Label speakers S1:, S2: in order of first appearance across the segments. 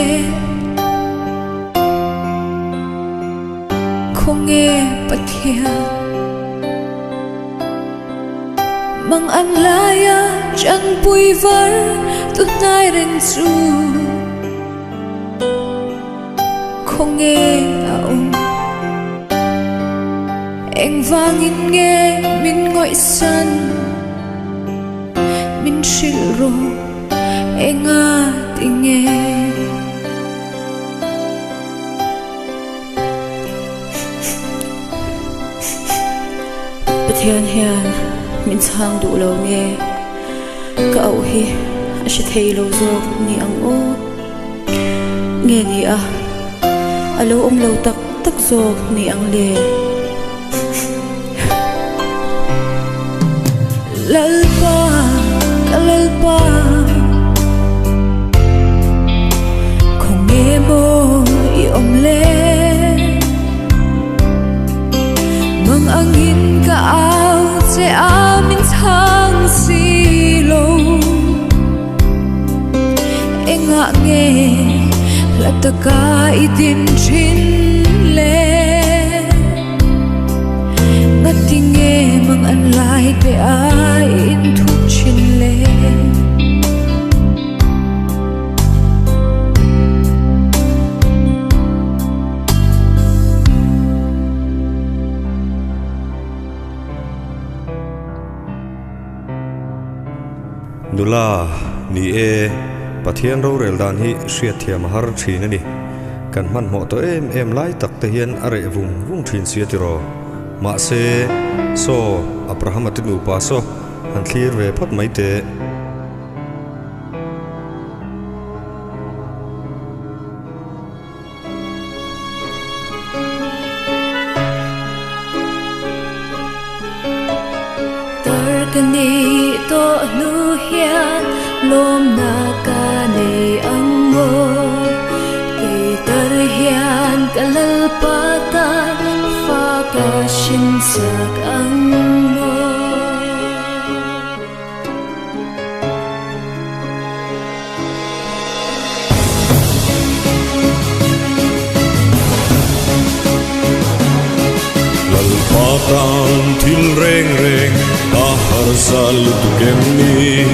S1: le không nghe Pathian mang an laya chan pui var tu nai ren chu không nghe ông anh vang in nghe min ngồi san min shil ro anh à tình nghe Pathian hiền min sang đủ lâu nghe cậu hi sẽ thấy lâu rồi ni ang ô nghe ni à alo ông lâu tắc tắc rồi ni ang lê lalpa không nghe mô i ông lê mang ang hin ka ao che amin thang si lo enga nghe la ta ka i din chin le ngati nghe mang an lai te ai in thu chin le
S2: nula ni e Pathian ro rel dan hi hriat thiam har thin ani kan man mo to em lai tak te hian are vung thin sia ti ro ma se so Abraham atinu pa so an thlir ve phat mai te
S1: Kani to nu hian lom na ka nei ang mo ke tar hian kalal patan fa ka shin sak ang mo
S2: lal patan thil reng har sal tu kemni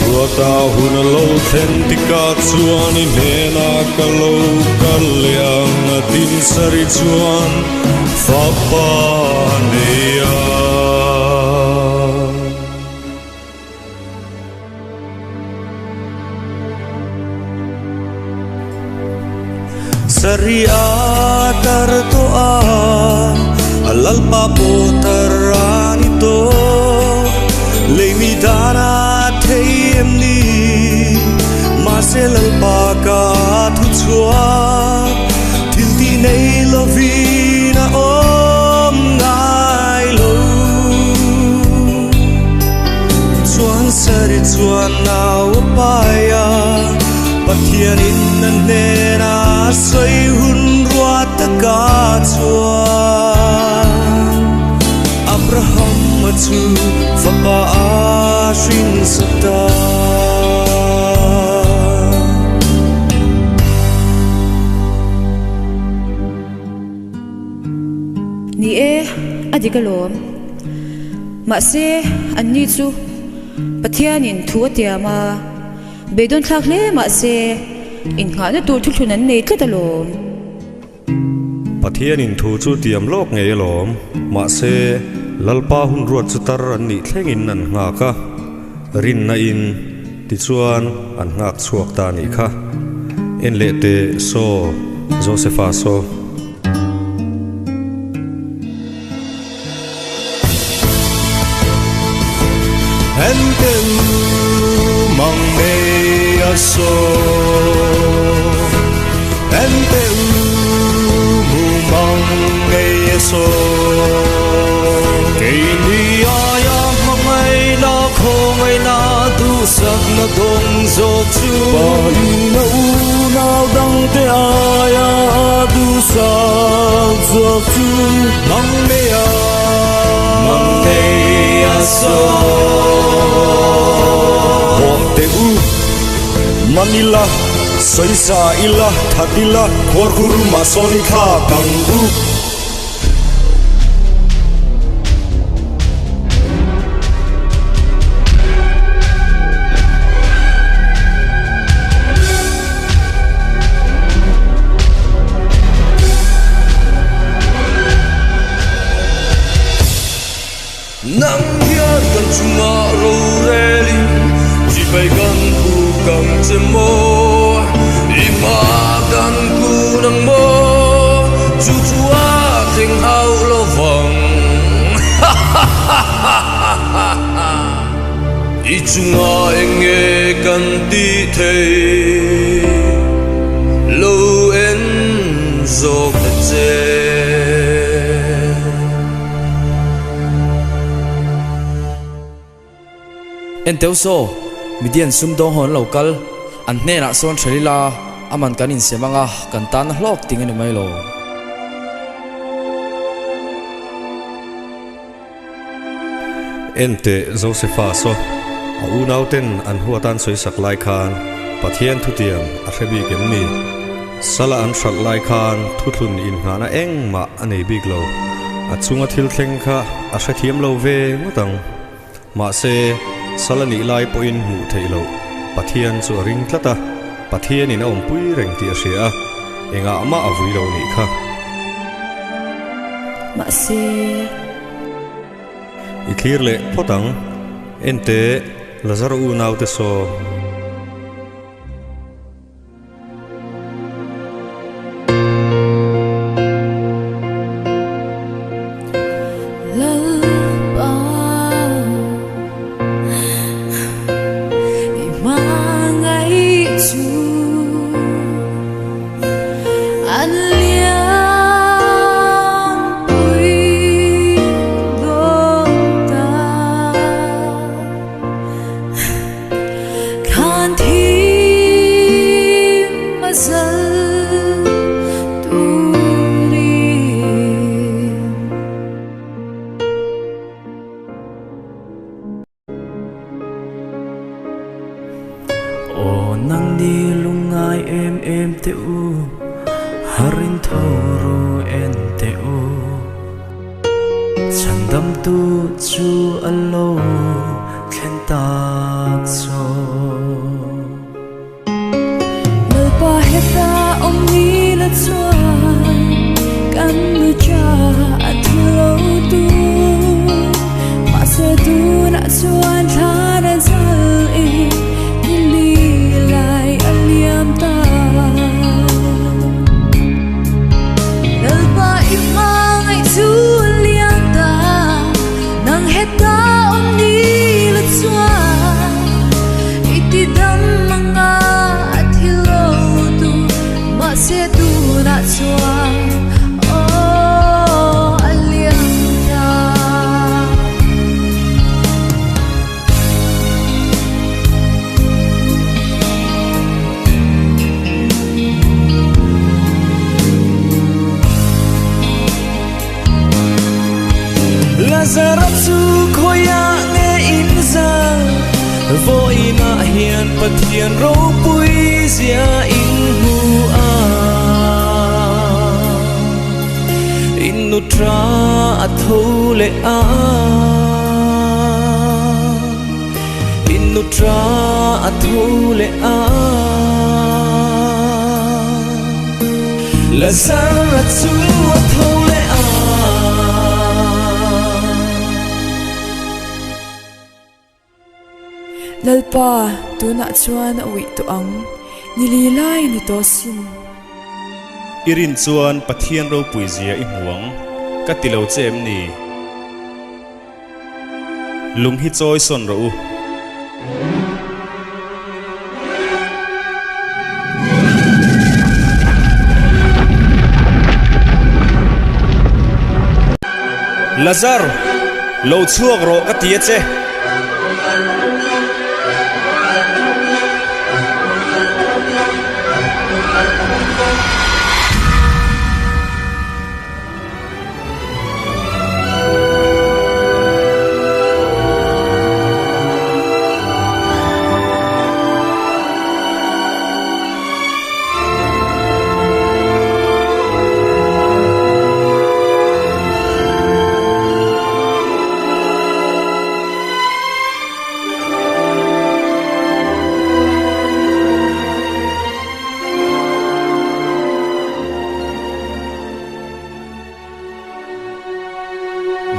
S2: ruata hun lo then tika chuan in na kalo kalyang tin sari chuan fa pa neya saria tar to a alal pa potarani to leimi dana theim ni masel pa ka thu chua thil ti nei lovina om ngai lo chuan sari chuan naw pa ya Pathian in nan ne na soi hun ruat ta ka chuan Abraham chu fapa ashrin sata
S1: ni e adikalom ma se anni chu Pathian in thu atiama bedon thak le ma se in nga na tur thul thunan nei tlatalom
S2: Pathian in thu chu tiam lok ngei lom ma se lalpa hun ruat chu tar an ni thlengin an nga ka rin na in ti chuan an ngak chuak ta ni kha en le te so Josepha so en te mang me aso en te mu mang me aso
S3: sắc na dong zok chu bali na u nao dang te aya du sak zok chu mang me a so hom te u manila soi sa ila thatila khor khuru ma soni kha kangu nang hian kan chunga ro reli chỉ phải kan ku kam che mo i ma kan ku nang mo chu chua thing hau lo vong i chunga enge kan ti thei lo en zok che
S4: en teu so midian sum dong hon local an hne na son threlila aman kan in semanga kan tan hlok ting ani mai lo
S2: ente Josepha so a u nauten an huatan soi sak lai khan pathian thutiam a hrebi kem ni sala an thrat lai khan thuthun in hana eng ma anei big lo a chunga thil thleng kha a hrethiam lo ve ngutang ma se salani lai po in mu theilo pathian chu ring tlata pathian in om pui reng ti ria enga ama avui lo ni kha
S1: ma se
S2: i thlir le photang ente lazaro u nau te so
S3: o nang ni lungai em te u harin thoro en te u chandam tu chu alo khen tak so
S1: nơi pa heta om ni la chuan kan nu cha athlo tu ma se tu na chuan thara zal e li lai aliam ta nơi pa ima ngai chu liang ta nang heta om ni la chuan iti dam manga athilo tu ma se tu na chuan oh aliam ta
S3: Lazarus chu khoya nge in za vo ina hian pathian ro pui zia in hu a in nutra athole a in nutra athole a Lazarus chu athole a
S1: lalpa tuna chuan awi tu ang nili lai ni to sin
S5: irin chuan pathian ro puizia I hmuang ka tilo chem ni lung hi choi son ro Lazar lo chuak ro ka tia che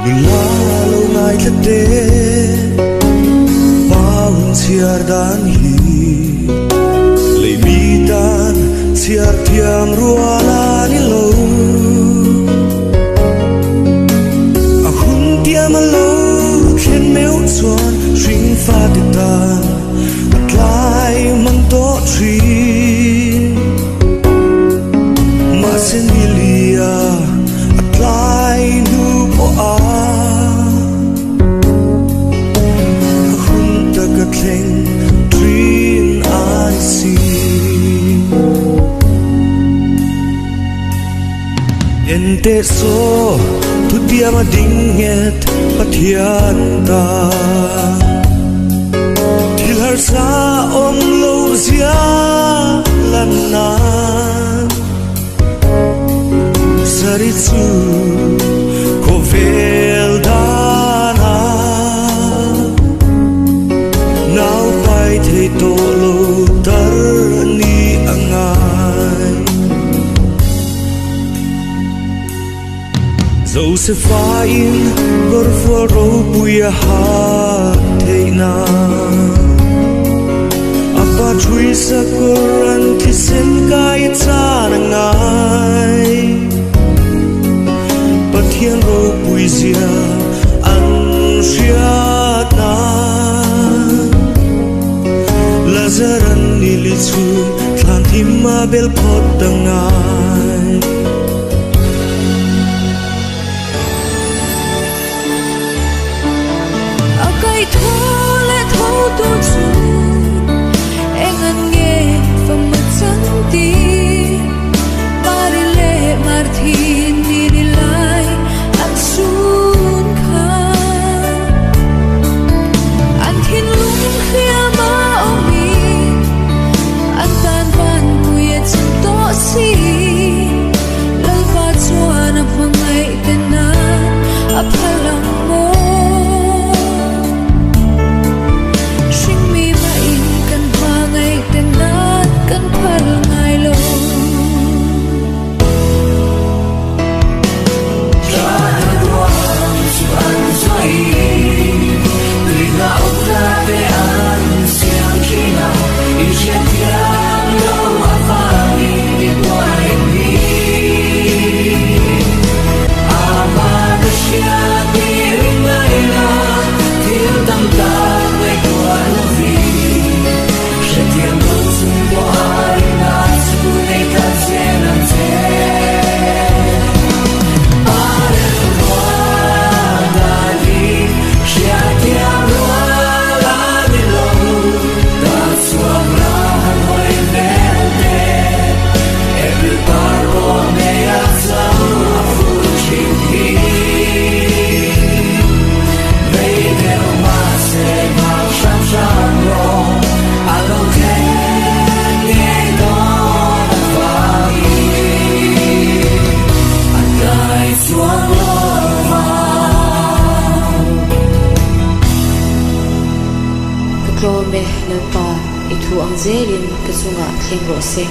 S3: nula lo ngai thla te paun chiar dan hi lei mi tan chiar thiam ruala ni lo a hun tiam lo khen meu chuan ring fa te tan atlai man to tri ma senilia atlai nu po a hun ta ka thleng dream I see ente so tu tiam ding het pathian ta thil har sa om lo zia lan na sari chu ko vel dana now pai thei to lo tar ni angai Josephine gor for ro puya ha theina apa thui sa koran kisen kai chan ngai pathian ro puizia an riat na lazaran nili chu thlan thima bel phot dangai
S1: Thole thâu tu chu eng an nge pham chang ti mari le mar thi ni ni lai an sun kha an thin lung khia ma omi an tan van puye chim to si lal pa chuan a phangai te na a phalang mo me le pa I thu ang zelin ka chunga thleng ro se